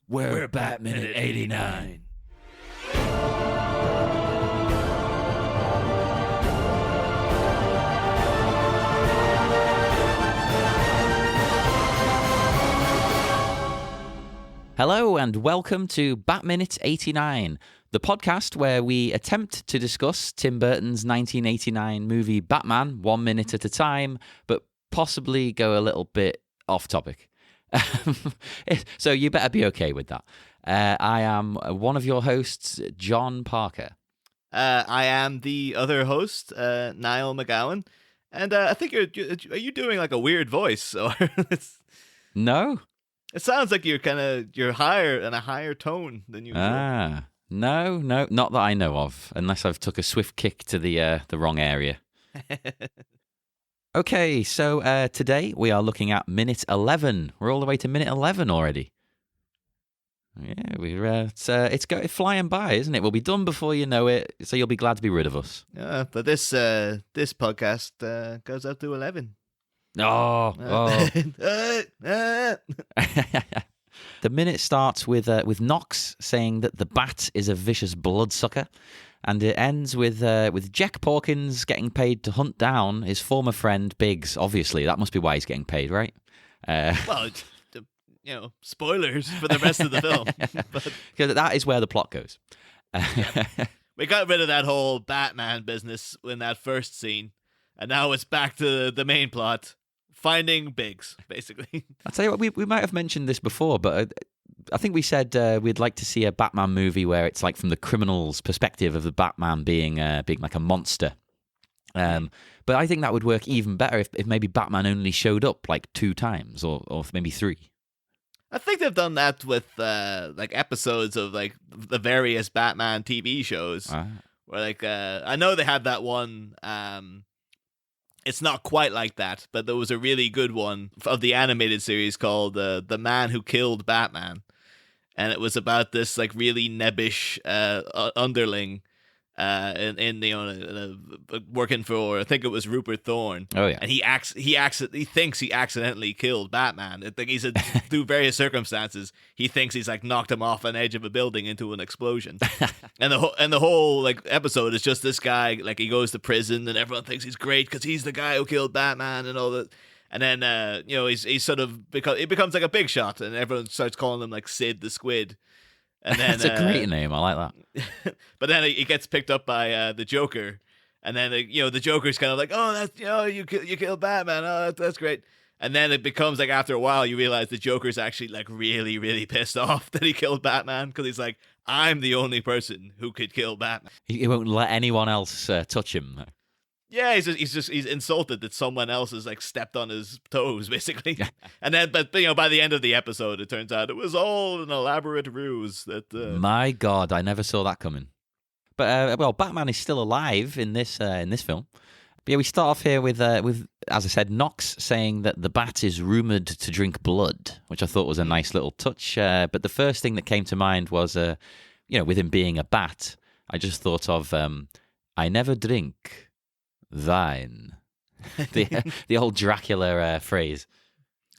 We're Batman at 89. Hello and welcome to Batminute 89, the podcast where we attempt to discuss Tim Burton's 1989 movie Batman 1 minute at a time, but possibly go a little bit off topic. So you better be okay with that. I am one of your hosts, John Parker. I am the other host, Niall McGowan, and I think are you doing like a weird voice? Or No? It sounds like you're higher in a higher tone than usual. No, not that I know of, unless I've took a swift kick to the wrong area. Okay, so today we are looking at minute 11. We're all the way to minute 11 already. Yeah, it's flying by, isn't it? We'll be done before you know it, so you'll be glad to be rid of us. But this podcast goes up to 11. Oh. The minute starts with Knox saying that the bat is a vicious bloodsucker, and it ends with Jack Porkins getting paid to hunt down his former friend Biggs. Obviously, that must be why he's getting paid, right? Well, spoilers for the rest of the film. Because that is where the plot goes. We got rid of that whole Batman business in that first scene, and now it's back to the main plot. Finding Biggs, basically. I'll tell you what, we might have mentioned this before, but I think we said we'd like to see a Batman movie where it's like from the criminal's perspective of the Batman being like a monster. But I think that would work even better if maybe Batman only showed up like 2 times or maybe 3. I think they've done that with like episodes of like the various Batman TV shows. Where like I know they had that one. It's not quite like that, but there was a really good one of the animated series called The Man Who Killed Batman. And it was about this like really nebbish underling working for, I think it was Rupert Thorne. Oh yeah. And he thinks he accidentally killed Batman. I think through various circumstances, he thinks he's like knocked him off an edge of a building into an explosion. and the whole like episode is just this guy, like he goes to prison and everyone thinks he's great because he's the guy who killed Batman and all that. And then he's sort of it becomes like a big shot and everyone starts calling him like Sid the Squid. And then, that's a great name. I like that. But then he gets picked up by the Joker, and then the Joker's kind of like, "Oh, that's you killed Batman. Oh, that's great." And then it becomes like after a while, you realize the Joker's actually like really, really pissed off that he killed Batman because he's like, "I'm the only person who could kill Batman." He won't let anyone else touch him. Yeah, he's insulted that someone else has like stepped on his toes, basically. And then, but by the end of the episode, it turns out it was all an elaborate ruse. That My God, I never saw that coming. But Batman is still alive in this film. But yeah, we start off here with as I said, Knox saying that the bat is rumored to drink blood, which I thought was a nice little touch. But the first thing that came to mind was, with him being a bat, I just thought of I never drink thine. the old Dracula phrase.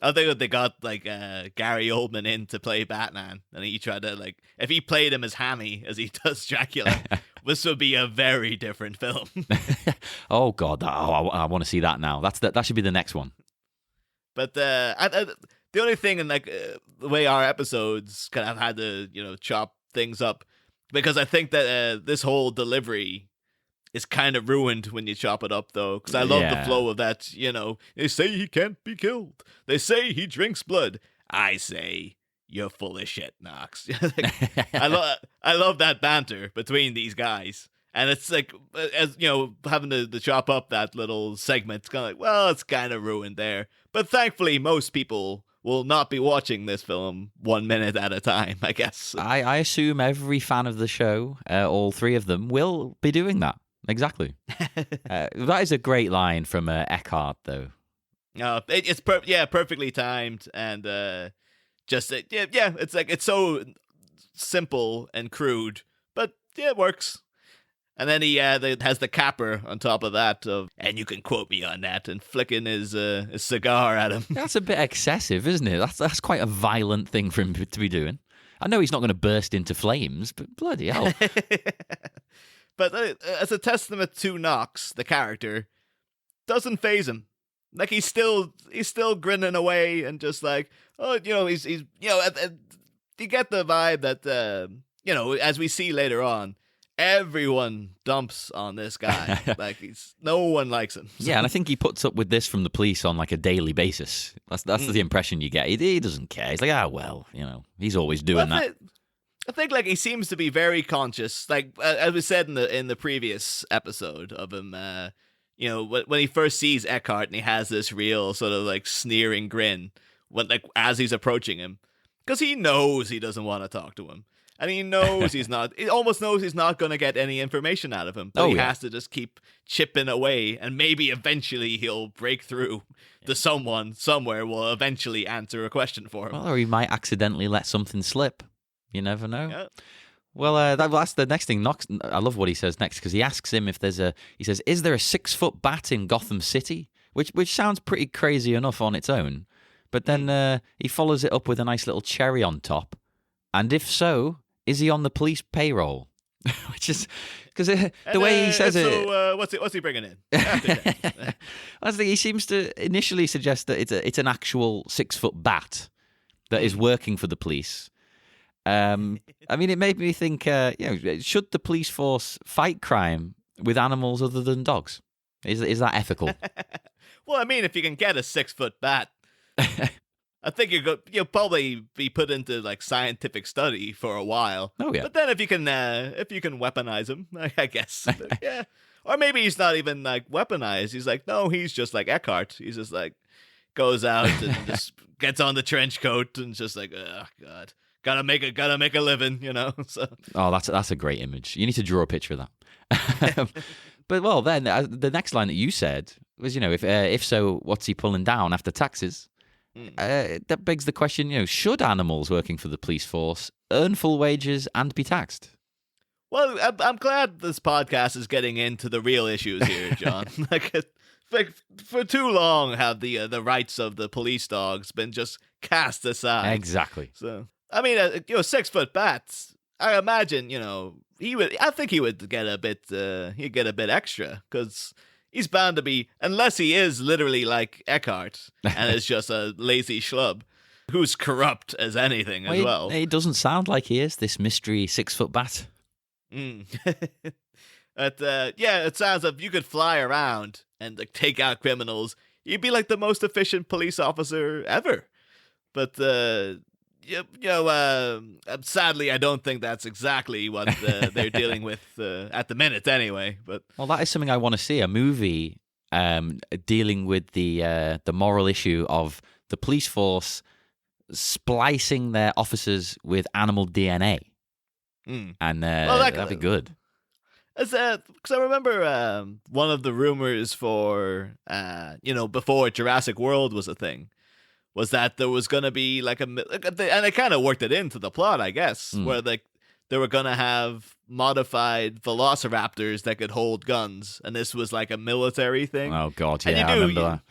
I think they got like Gary Oldman in to play Batman, and he tried to like if he played him as hammy as he does Dracula, this would be a very different film. Oh God! I want to see that now. That should be the next one. But the only thing in like the way our episodes kind of had to chop things up, because I think that this whole delivery is kind of ruined when you chop it up, though, because I love the flow of that. They say he can't be killed. They say he drinks blood. I say you're full of shit, Knox. I love that banter between these guys, and it's like as having to chop up that little segment. It's kind of like, well, it's kind of ruined there. But thankfully, most people will not be watching this film 1 minute at a time, I guess. I assume every fan of the show, all 3 of them, will be doing that. Exactly. That is a great line from Eckhart, though. It's perfectly timed, and it's like it's so simple and crude, but it works. And then he has the capper on top of that, and you can quote me on that, and flicking his cigar at him. That's a bit excessive, isn't it? That's quite a violent thing for him to be doing. I know he's not going to burst into flames, but bloody hell. But as a testament to Knox, the character, doesn't faze him. Like he's still grinning away and just like, oh, he's you get the vibe that as we see later on, everyone dumps on this guy. Like no one likes him. Yeah, and I think he puts up with this from the police on like a daily basis. That's the impression you get. He doesn't care. He's like, well, he's always doing that. I think like he seems to be very conscious. Like as we said in the previous episode of him, when he first sees Eckhart and he has this real sort of like sneering grin as he's approaching him, because he knows he doesn't want to talk to him. And he knows he almost knows he's not going to get any information out of him. But he has to just keep chipping away, and maybe eventually he'll break through to someone somewhere will eventually answer a question for him. Well, or he might accidentally let something slip. You never know. Yeah. Well, that's the next thing. Knox, I love what he says next, because he asks him if he says, is there a 6-foot bat in Gotham City? Which sounds pretty crazy enough on its own. But then he follows it up with a nice little cherry on top. And if so, is he on the police payroll? Which is because the way he says it. So what's he bringing in? I think he seems to initially suggest that it's an actual 6-foot bat that is working for the police. I mean, it made me think. Should the police force fight crime with animals other than dogs? Is that ethical? Well, I mean, if you can get a 6-foot bat. I think you'll probably be put into like scientific study for a while. Oh yeah. But then if you can weaponize him, I guess. Yeah. Or maybe he's not even like weaponized. He's like, no, he's just like Eckhart. He's just like goes out and just gets on the trench coat and just like, oh god, gotta make a living, So. Oh, that's a great image. You need to draw a picture of that. But well, then the next line that you said was, if so, what's he pulling down after taxes? That begs the question, should animals working for the police force earn full wages and be taxed? Well, I'm glad this podcast is getting into the real issues here, John. like for too long have the rights of the police dogs been just cast aside. Exactly. So, I mean, 6-foot bats, I imagine, I think he would get a bit, he'd get a bit extra, because he's bound to be, unless he is literally like Eckhart and is just a lazy schlub who's corrupt as anything as well. It doesn't sound like he is, this mystery 6-foot bat. But it sounds like if you could fly around and like take out criminals, you'd be like the most efficient police officer ever. But sadly, I don't think that's exactly what they're dealing with at the minute, anyway. But that is something I want to see, a movie dealing with the moral issue of the police force splicing their officers with animal DNA, and that'd be good. Because I remember one of the rumors for before Jurassic World was a thing, was that there was going to be and they kind of worked it into the plot, I guess, where like they were going to have modified velociraptors that could hold guns, and this was like a military thing. Oh god, yeah, I remember that.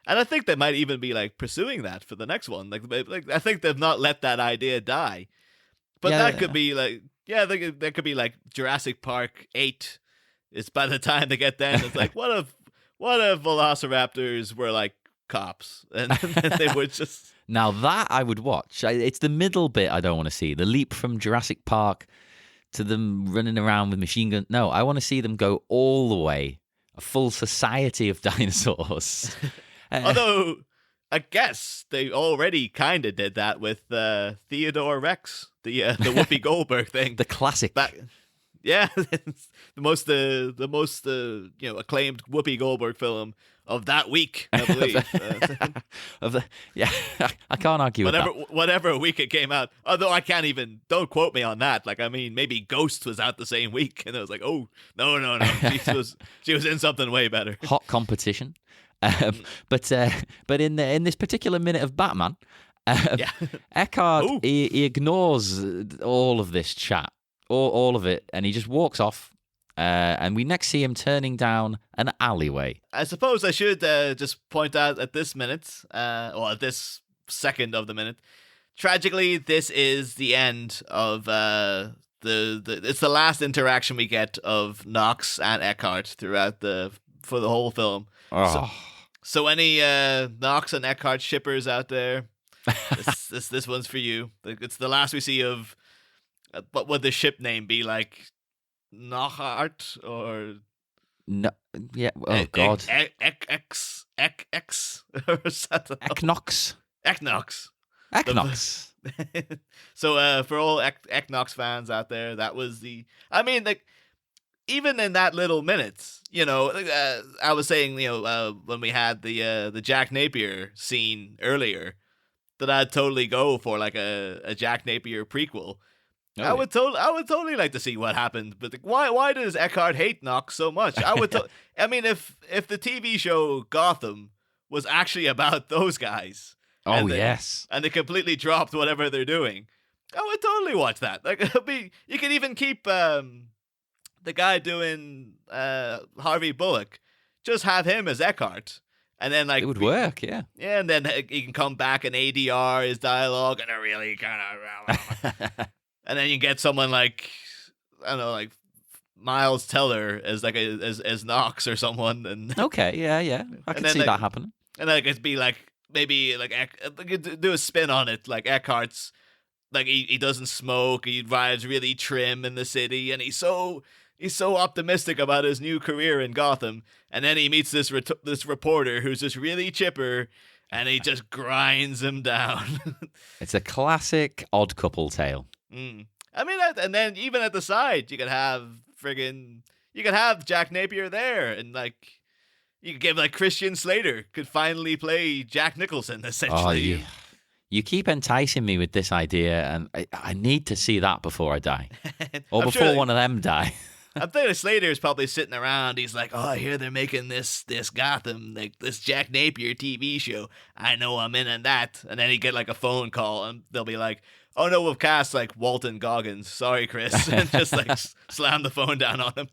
And I think they might even be like pursuing that for the next one. Like I think they've not let that idea die. But that could be like, that could be like Jurassic Park 8. It's by the time they get there, it's like, what if velociraptors were like cops, and they would just. Now that I would watch. It's the middle bit I don't want to see. The leap from Jurassic Park to them running around with machine guns. No, I want to see them go all the way. A full society of dinosaurs. Although, I guess they already kind of did that with Theodore Rex, the Whoopi Goldberg thing. The classic. Yeah, the most acclaimed Whoopi Goldberg film of that week, I believe. I can't argue with that. Whatever week it came out. Although I can't even, don't quote me on that. Like, I mean, maybe Ghost was out the same week, and I was like, oh, no. She was in something way better. Hot competition. But in this particular minute of Batman, Eckhart, he ignores all of this chat, all of it, and he just walks off. And we next see him turning down an alleyway. I suppose I should just point out at this minute, or at this second of the minute, tragically, this is the end of it's the last interaction we get of Knox and Eckhart for the whole film. Oh. So any Knox and Eckhart shippers out there, this one's for you. It's the last we see of. What would the ship name be like? Knochart or No, yeah. Oh God. X Knox. Knox. Knox. So for all Knox fans out there, that was I mean, like, even in that little minutes, I was saying, when we had the Jack Napier scene earlier, that I'd totally go for like a Jack Napier prequel. Oh, I would totally like to see what happened, but why does Eckhart hate Knox so much? I mean, if the TV show Gotham was actually about those guys, oh yes, and they completely dropped whatever they're doing, I would totally watch that. Like, you could even keep the guy doing Harvey Bullock, just have him as Eckhart. And then, like, it would work, yeah. Yeah, and then he can come back and ADR his dialogue, and it really kind of. And then you get someone like, I don't know, like Miles Teller as like as Knox or someone, and okay, yeah, I can see that happening. And then it'd be like maybe like do a spin on it, like Eckhart's like he doesn't smoke, he drives really trim in the city, and he's so optimistic about his new career in Gotham, and then he meets this reporter who's just really chipper. And he just grinds him down. It's a classic odd couple tale. I mean, and then even at the side, you could have Jack Napier there, and like you could give like Christian Slater could finally play Jack Nicholson essentially. Oh, you keep enticing me with this idea, and I need to see that before I die, or before one of them die. I'm thinking Slater's probably sitting around. He's like, "Oh, I hear they're making this Gotham, like this Jack Napier TV show. I know I'm in on that." And then he get like a phone call, and they'll be like, "Oh no, we've cast like Walton Goggins. Sorry, Chris," and just like slam the phone down on him.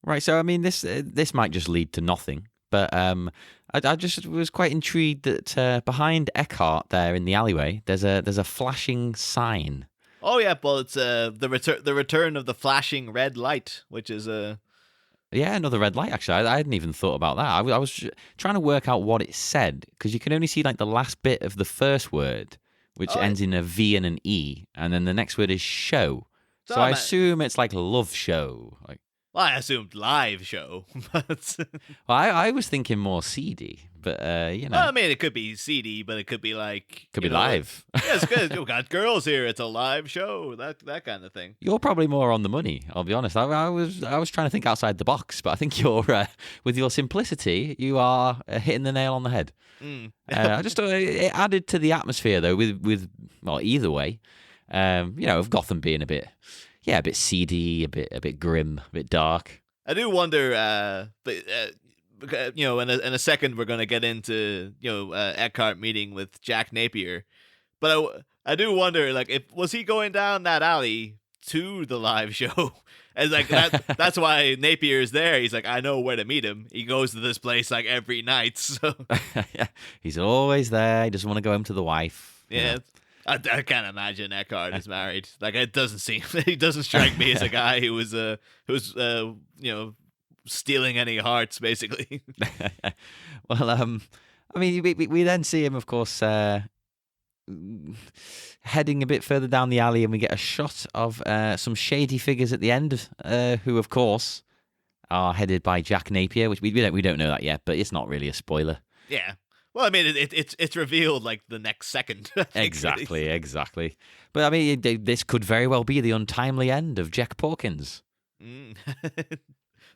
Right. So I mean, this might just lead to nothing, but I just was quite intrigued that behind Eckhart there in the alleyway, there's a flashing sign. Oh yeah, well it's the return of the flashing red light, which is yeah, another red light. Actually, I hadn't even thought about that. I was trying to work out what it said, because you can only see like the last bit of the first word, which ends in a V and an E, and then the next word is show. So I assume it's like love show. Like, well, I assumed live show, but well, I was thinking more CD, but Well, I mean, it could be CD, but it could be like be live. Yeah, it's good. We've got girls here. It's a live show. That kind of thing. You're probably more on the money. I'll be honest. I was trying to think outside the box, but I think you're with your simplicity, you are hitting the nail on the head. I just thought it added to the atmosphere though. With well, either way, of Gotham being a bit seedy, a bit grim, a bit dark. I do wonder, in a second we're going to get into, Eckhart meeting with Jack Napier. But I do wonder, like, was he going down that alley to the live show? And like that's why Napier's there. He's like, I know where to meet him. He goes to this place like every night. So yeah, he's always there. He doesn't want to go home to the wife. Yeah. I can't imagine Eckhart is married. Like, it doesn't he doesn't strike me as a guy who was stealing any hearts, basically. Well, I mean, we then see him, of course, heading a bit further down the alley, and we get a shot of some shady figures at the end, who, of course, are headed by Jack Napier, which we don't know that yet, but it's not really a spoiler. Yeah. Well, I mean, it's revealed like the next second. Exactly. But I mean, this could very well be the untimely end of Jack Porkins.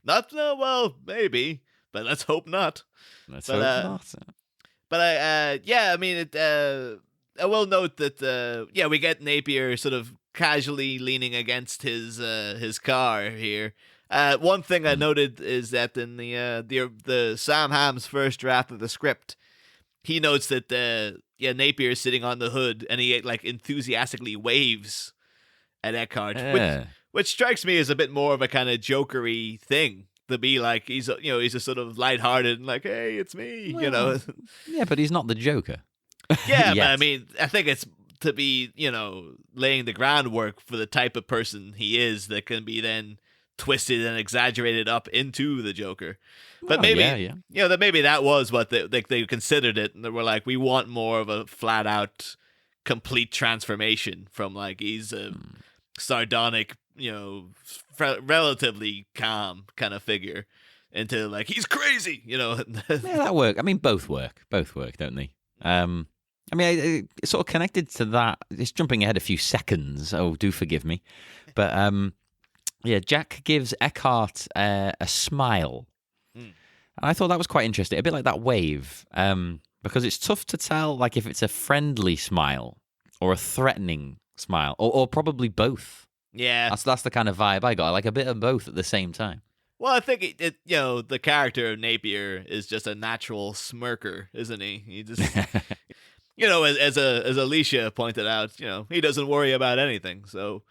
Well, maybe, but let's hope not. Let's hope not. But I mean, I will note that we get Napier sort of casually leaning against his car here. One thing I noted is that in the Sam Hamm's first draft of the script, he notes that Napier is sitting on the hood, and he like enthusiastically waves at Eckhart, which strikes me as a bit more of a kind of jokery thing to be like. He's just sort of lighthearted and like, hey, it's me, Yeah, but he's not the Joker. Yeah, but I mean, I think it's to be, laying the groundwork for the type of person he is that can be then twisted and exaggerated up into the Joker. But Oh, maybe, yeah. that maybe that was what they considered it, and they were like, we want more of a flat out, complete transformation from like he's a sardonic, relatively calm kind of figure into like he's crazy, Yeah, that work. I mean, both work. Both work, don't they? I mean, it's sort of connected to that. It's jumping ahead a few seconds. Oh, do forgive me. But yeah, Jack gives Eckhart a smile. And I thought that was quite interesting. A bit like that wave. Because it's tough to tell like if it's a friendly smile or a threatening smile or probably both. Yeah. That's the kind of vibe I got. Like a bit of both at the same time. Well, I think it the character of Napier is just a natural smirker, isn't he? He just as Alicia pointed out, he doesn't worry about anything. So,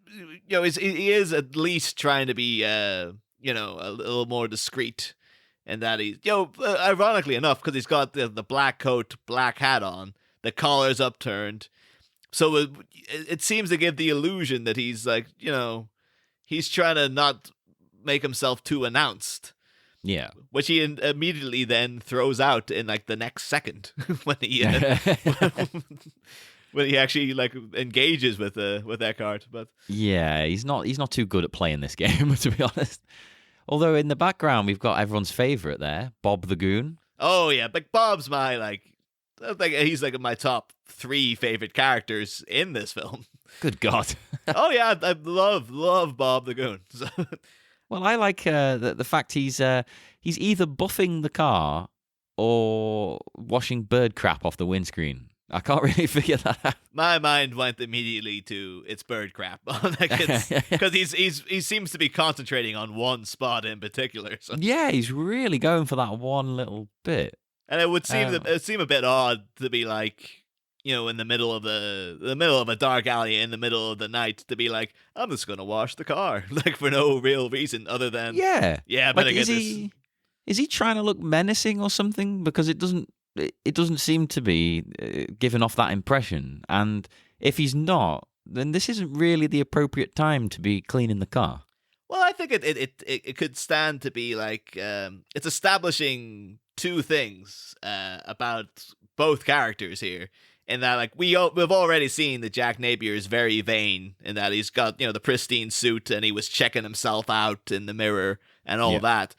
he is at least trying to be, a little more discreet, and that he's, ironically enough, because he's got the black coat, black hat on, the collar's upturned, so it seems to give the illusion that he's like, he's trying to not make himself too announced. Yeah, which he immediately then throws out in like the next second when he when he actually like engages with Eckhart. But yeah, he's not too good at playing this game, to be honest. Although in the background we've got everyone's favorite there, Bob the Goon. Oh yeah, but Bob's my I think he's like my top 3 favorite characters in this film. Good God. Oh yeah, I love Bob the Goon. So. Well, I like the fact he's either buffing the car or washing bird crap off the windscreen. I can't really figure that out. My mind went immediately to it's bird crap, because he seems to be concentrating on one spot in particular. So. Yeah, he's really going for that one little bit, and it would seem a bit odd to be like, in the middle of the middle of a dark alley in the middle of the night to be like, I'm just gonna wash the car, like for no real reason other than yeah. I better get this. Is he trying to look menacing or something? Because it doesn't seem to be giving off that impression. And if he's not, then this isn't really the appropriate time to be cleaning the car. Well, I think it could stand to be like it's establishing 2 things about both characters here. In that, like, we've already seen that Jack Napier is very vain, in that he's got, the pristine suit, and he was checking himself out in the mirror and all that.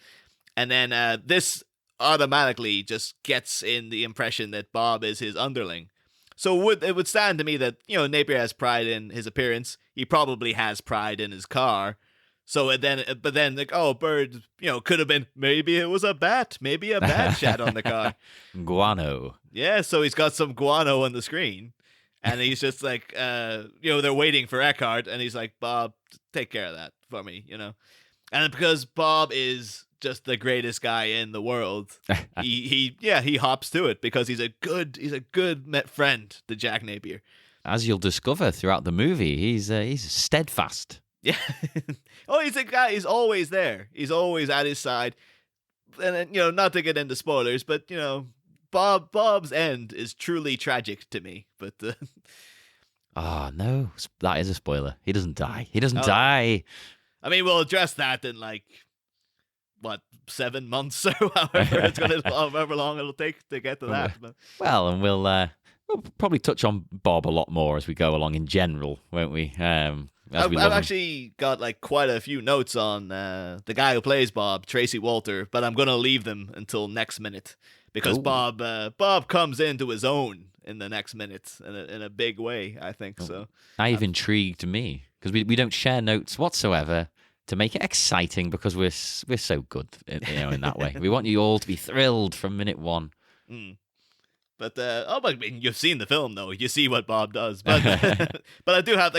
And then this automatically just gets in the impression that Bob is his underling. So it would stand to me that, Napier has pride in his appearance. He probably has pride in his car. So but then like, oh, bird, could have been, maybe it was a bat shat on the car. Guano. Yeah, so he's got some guano on the screen, and he's just like, they're waiting for Eckhart, and he's like, Bob, take care of that for me, And because Bob is just the greatest guy in the world, he hops to it because he's a good friend to Jack Napier. As you'll discover throughout the movie, he's steadfast. Yeah. Oh, he's a guy. He's always there. He's always at his side. And not to get into spoilers, but Bob's end is truly tragic to me. But oh no, that is a spoiler. He doesn't die. He doesn't die. I mean, we'll address that in like 7 months or however long it'll take to get to that. But. Well, and we'll probably touch on Bob a lot more as we go along in general, won't we? I've actually got like quite a few notes on the guy who plays Bob, Tracy Walter, but I'm gonna leave them until next minute because Bob comes into his own in the next minute in a big way, I think. So now you've intrigued me because we don't share notes whatsoever to make it exciting because we're so good, in that way. We want you all to be thrilled from minute 1. But I mean, you've seen the film though. You see what Bob does. But but I do have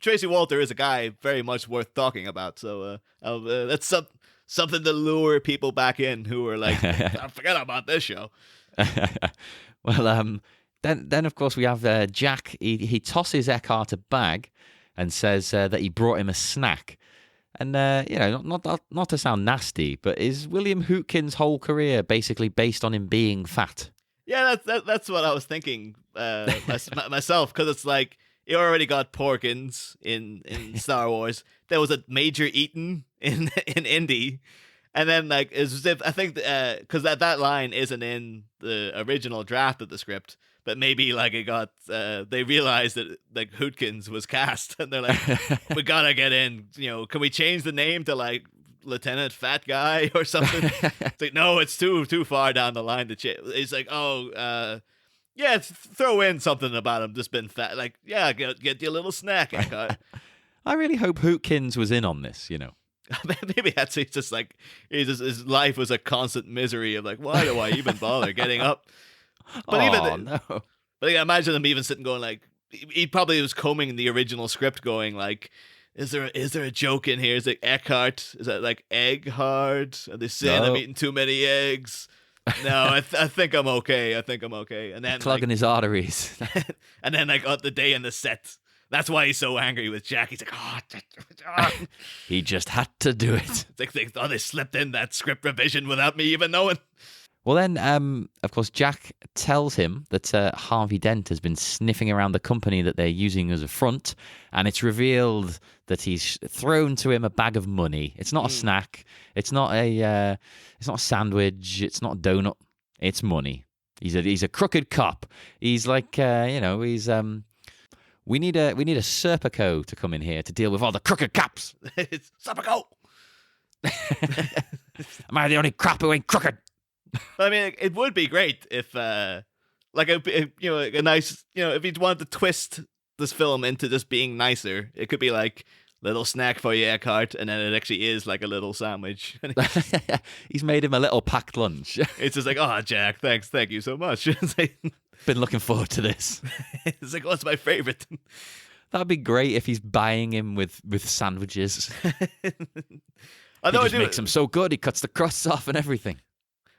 Tracy Walter is a guy very much worth talking about. So that's something to lure people back in who are like, I forget about this show. Well, then of course we have Jack. He tosses Eckhart a bag and says that he brought him a snack. And not to sound nasty, but is William Hootkin's whole career basically based on him being fat? Yeah, that's what I was thinking. myself, because it's like you already got Porkins in Star Wars. There was a Major Eaton in Indy, and then like it's as if I think because that line isn't in the original draft of the script, but maybe like it got they realized that like Hootkins was cast, and they're like, we gotta get in. Can we change the name to like Lieutenant Fat Guy or something? It's like, no, it's too far down the line to change. It's like, yeah, throw in something about him just been fat. Like, yeah, get your little snack, Eckhart. I really hope Hootkins was in on this, Maybe that's he's just like his life was a constant misery of like, why do I even bother getting up? But no. But yeah, imagine him even sitting going like, he probably was combing the original script going like, is there a joke in here? Is it Eckhart? Is that like egg hard? Are they saying I'm eating too many eggs? No, I think I'm okay. And then clogging his arteries. And then like the day in the set. That's why he's so angry with Jack. He's like, he just had to do it. It's like they slipped in that script revision without me even knowing. Well, then, of course, Jack tells him that Harvey Dent has been sniffing around the company that they're using as a front, and it's revealed that he's thrown to him a bag of money. It's not a snack. It's not a sandwich. It's not a donut. It's money. He's a crooked cop. He's like, he's we need a Serpico to come in here to deal with all the crooked cops. It's Serpico. Am I the only cop who ain't crooked? I mean, it would be great if, a nice, if you'd want to twist this film into just being nicer, it could be like little snack for you, Eckhart, and then it actually is like a little sandwich. He's made him a little packed lunch. It's just like, oh, Jack, thank you so much. It's like, been looking forward to this. It's like, what's my favorite? That'd be great if he's buying him with sandwiches. Although he just makes them so good, he cuts the crusts off and everything.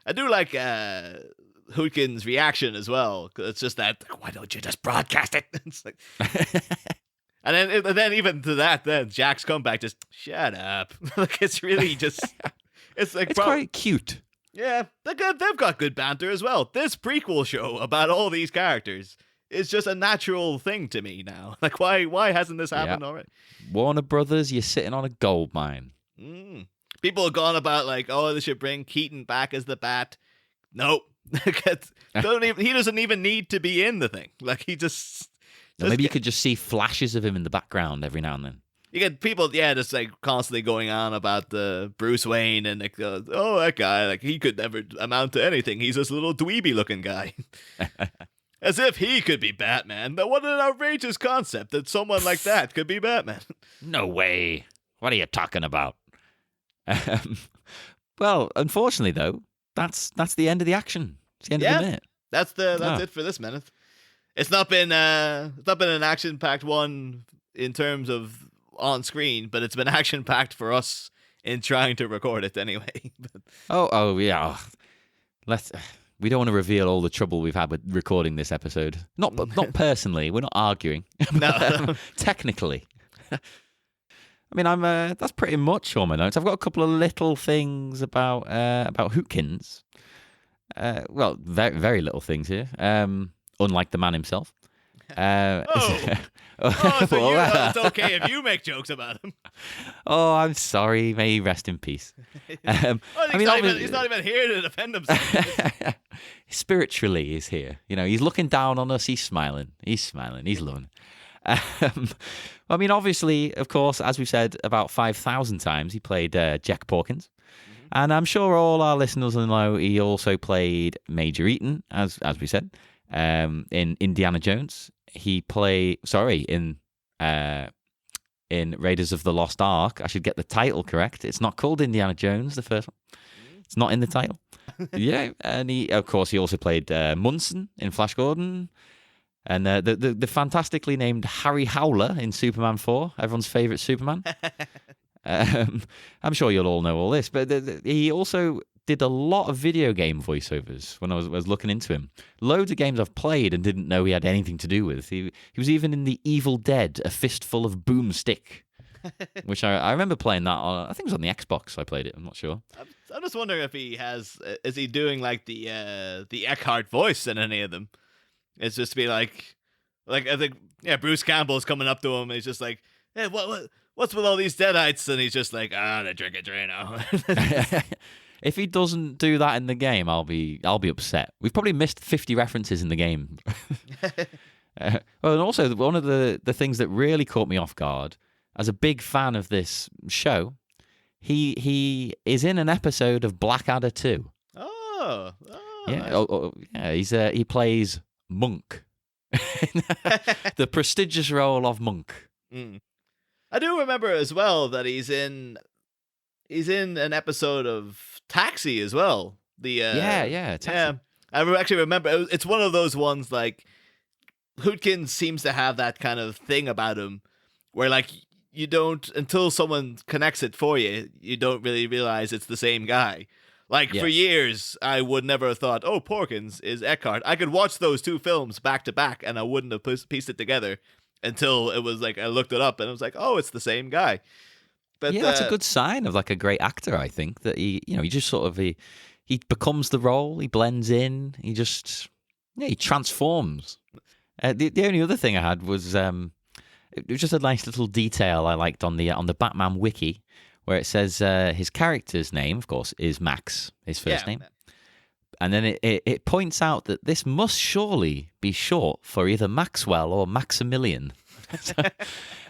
I do like Hootkin's reaction as well. Cause it's just that, like, why don't you just broadcast it? It's like, and then even to that, then Jack's comeback, just shut up. Like it's really just, it's like it's quite cute. Yeah, they've got good banter as well. This prequel show about all these characters is just a natural thing to me now. Like why hasn't this happened already? Warner Brothers, you're sitting on a gold mine. People have gone about like, oh, they should bring Keaton back as the Bat. Nope. He doesn't even need to be in the thing. Like he just maybe you could just see flashes of him in the background every now and then. You get people, just like constantly going on about the Bruce Wayne and like, oh, that guy, like he could never amount to anything. He's this little dweeby looking guy. As if he could be Batman. What an outrageous concept that someone like that could be Batman. No way. What are you talking about? Well, unfortunately, though, that's the end of the action. It's the end of the minute. That's it for this minute. It's not been an action-packed one in terms of on screen, but it's been action-packed for us in trying to record it anyway. Oh yeah. We don't want to reveal all the trouble we've had with recording this episode. Not personally. We're not arguing. No. Technically. I mean, that's pretty much all my notes. I've got a couple of little things about Hootkins. Well, very, very little things here. Unlike the man himself. So it's okay if you make jokes about him. Oh, I'm sorry. May he rest in peace. He's not even here to defend himself. Spiritually, he's here. He's looking down on us. He's smiling. He's loving it. I mean, obviously, of course, as we've said about 5,000 times, he played Jack Porkins. And I'm sure all our listeners will know he also played Major Eaton, as we said, in Indiana Jones. He played, in Raiders of the Lost Ark. I should get the title correct. It's not called Indiana Jones, the first one. It's not in the title. Yeah, and he also played Munson in Flash Gordon. And the fantastically named Harry Howler in Superman 4, everyone's favourite Superman. I'm sure you'll all know all this, but he also did a lot of video game voiceovers when I was looking into him. Loads of games I've played and didn't know he had anything to do with. He was even in the Evil Dead, A Fistful of Boomstick, which I remember playing that on, I think it was on the Xbox I played it, I'm not sure. I'm just wondering if is he doing like the Eckhart voice in any of them? It's just to be like I think Bruce Campbell's coming up to him. And he's just like, hey, what's with all these deadites? And he's just like, they drink a Drano. If he doesn't do that in the game, I'll be upset. We've probably missed 50 references in the game. Well, and also one of the things that really caught me off guard, as a big fan of this show, he is in an episode of Blackadder 2. Oh, yeah, yeah. He plays Monk, the prestigious role of Monk. Mm. I do remember as well that he's in an episode of Taxi as well. Taxi. Yeah. I actually remember it's one of those ones like Hootkins seems to have that kind of thing about him where like you don't, until someone connects it for you, you don't really realize it's the same guy. Like for years, I would never have thought, oh, Porkins is Eckhart. I could watch those two films back to back and I wouldn't have pieced it together until it was like I looked it up and it was like, oh, it's the same guy. But yeah, that's a good sign of like a great actor. I think that he just sort of he becomes the role, he blends in, he transforms. The only other thing I had was it was just a nice little detail I liked on the Batman wiki, where it says his character's name, of course, is Max, his first name. And then it points out that this must surely be short for either Maxwell or Maximilian. So,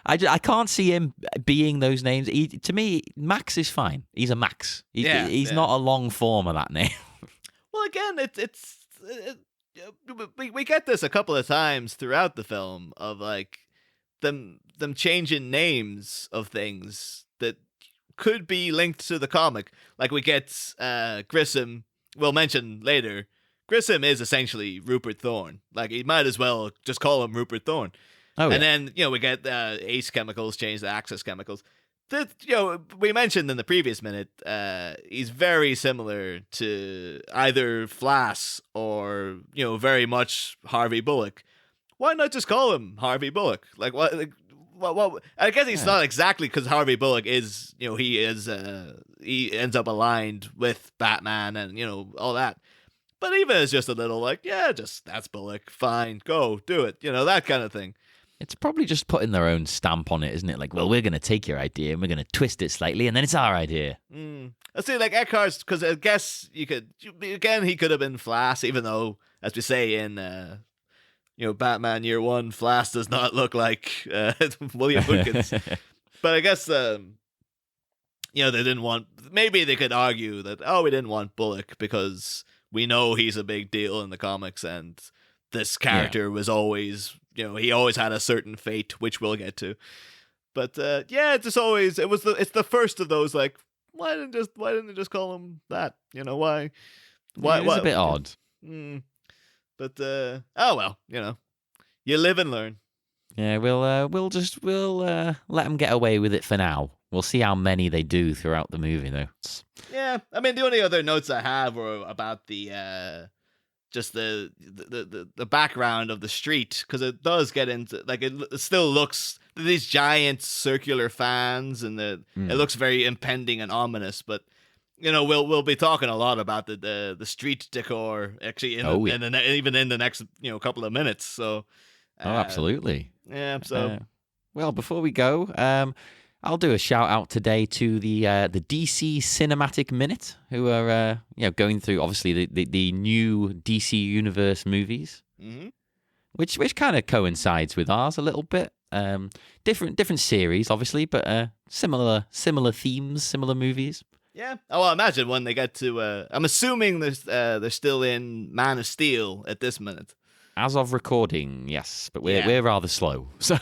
I can't see him being those names. To me, Max is fine. He's a Max. He's not a long form of that name. Well, again, we get this a couple of times throughout the film of like them changing names of things that could be linked to the comic. Like we get Grissom. We'll mention later. Grissom is essentially Rupert Thorne. Like he might as well just call him Rupert Thorne. Oh, and then we get Ace Chemicals change to Axis Chemicals. We mentioned in the previous minute, he's very similar to either Flass or very much Harvey Bullock. Why not just call him Harvey Bullock? Like what? Well, I guess he's not exactly, because Harvey Bullock is, he ends up aligned with Batman and all that. But even it's just a little like, that's Bullock, fine, go do it, that kind of thing. It's probably just putting their own stamp on it, isn't it? Like, well, we're going to take your idea and we're going to twist it slightly, and then it's our idea. I see, like Eckhart's, because I guess he could have been Flass, even though, as we say in Batman Year One, Flass does not look like William Hootkins. But I guess they didn't want. Maybe they could argue that we didn't want Bullock because we know he's a big deal in the comics, and this character was always, he always had a certain fate, which we'll get to. But it's just always it's the first of those like, why didn't they just call him that? Why? It's a bit odd. But oh well, you live and learn. Yeah, we'll let them get away with it for now. We'll see how many they do throughout the movie, though. Yeah, I mean, the only other notes I have were about the just the background of the street, because it does get into like it still looks these giant circular fans, and it looks very impending and ominous, but. We'll be talking a lot about the street decor actually even in the next couple of minutes. So, absolutely, yeah. So, well, before we go, I'll do a shout out today to the DC Cinematic Minute, who are going through obviously the new DC Universe movies, which kind of coincides with ours a little bit. Different series, obviously, but similar themes, similar movies. Yeah. Oh, well, imagine when they get to. I'm assuming they're still in Man of Steel at this minute. As of recording, yes, but we're rather slow. So,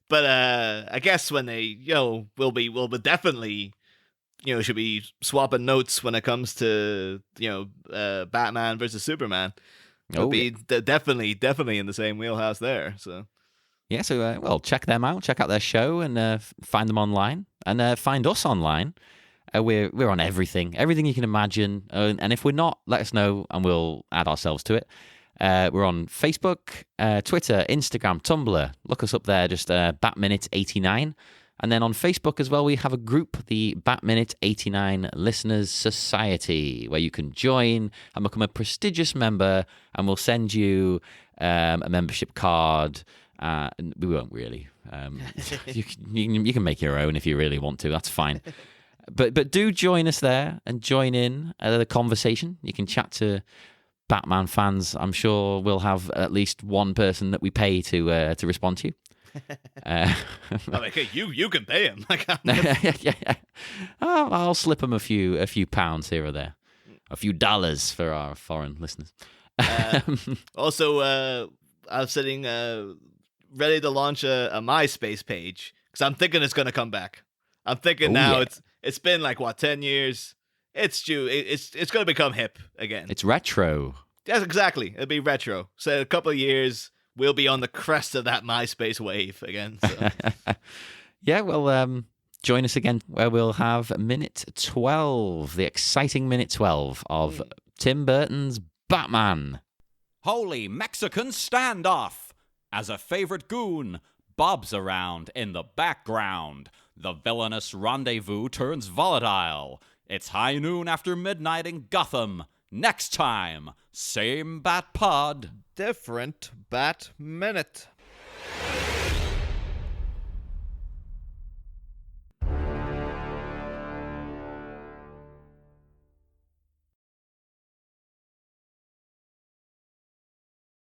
but I guess when they we'll be definitely should be swapping notes when it comes to Batman versus Superman. It'll be definitely in the same wheelhouse there. So. Yeah, so check them out. Check out their show and find them online, and find us online. We're on everything you can imagine, and if we're not, let us know and we'll add ourselves to it. We're on Facebook, Twitter, Instagram, Tumblr. Look us up there, just BatMinute89. And then on Facebook as well, we have a group, the Batminute 89 Listeners Society, where you can join and become a prestigious member, and we'll send you a membership card. We won't really. You can make your own if you really want to. That's fine. But do join us there and join in the conversation. You can chat to Batman fans. I'm sure we'll have at least one person that we pay to respond to you. You can pay him. I'll slip them a few pounds here or there, a few dollars for our foreign listeners. Also, I'm sitting ready to launch a MySpace page because I'm thinking it's gonna come back. I'm thinking it's been like 10 years. It's due. It's gonna become hip again. It's retro. Yes, exactly. It'll be retro. So a couple of years, we'll be on the crest of that MySpace wave again. So. Yeah, well, join us again where we'll have minute 12, the exciting minute 12 of Tim Burton's Batman. Holy Mexican standoff! As a favorite goon, Bob's around in the background. The villainous rendezvous turns volatile. It's high noon after midnight in Gotham. Next time, same Bat Pod. Different Bat Minute.